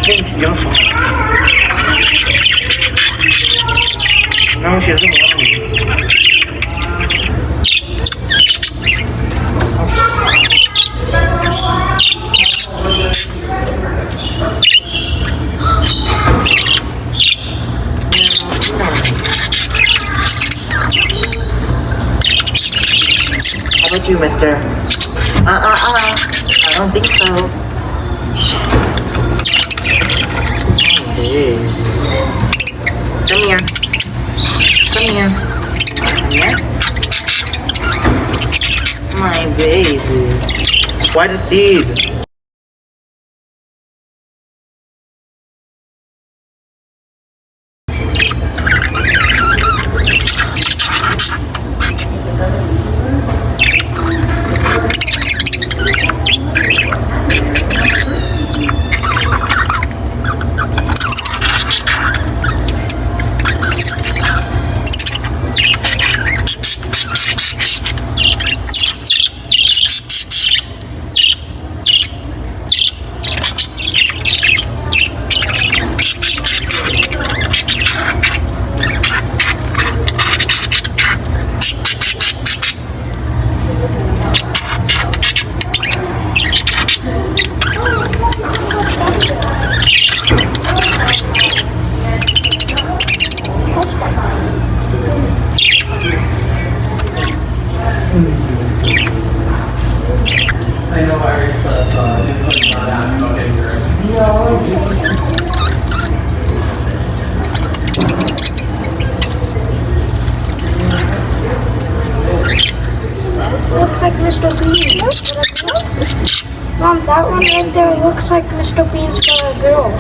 think she's gonna fall. No, she doesn't want me. How about you, mister? I don't think so. Yes. Come here. Come here. Come here. My baby. Why the seed? I know Irish stuff, it's not that Looks like Mr. Bean. Mom, that one right there looks like Mr. Bean's got a girl.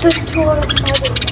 There's two little spiders.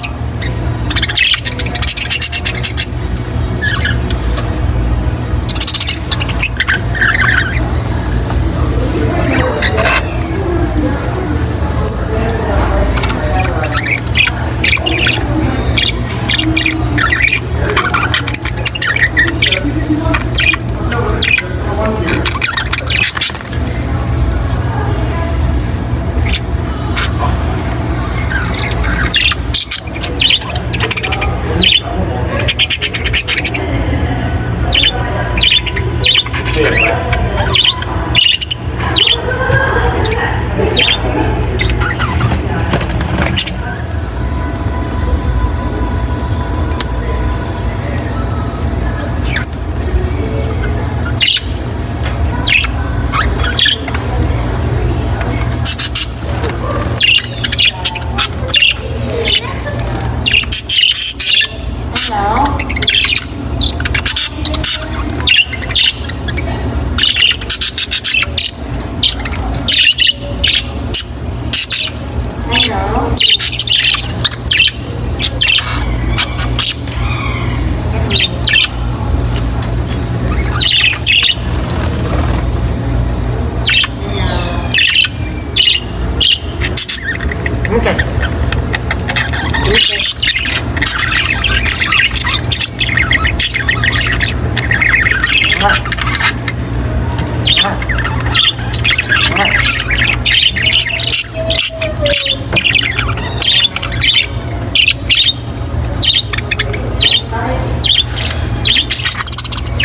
Okay.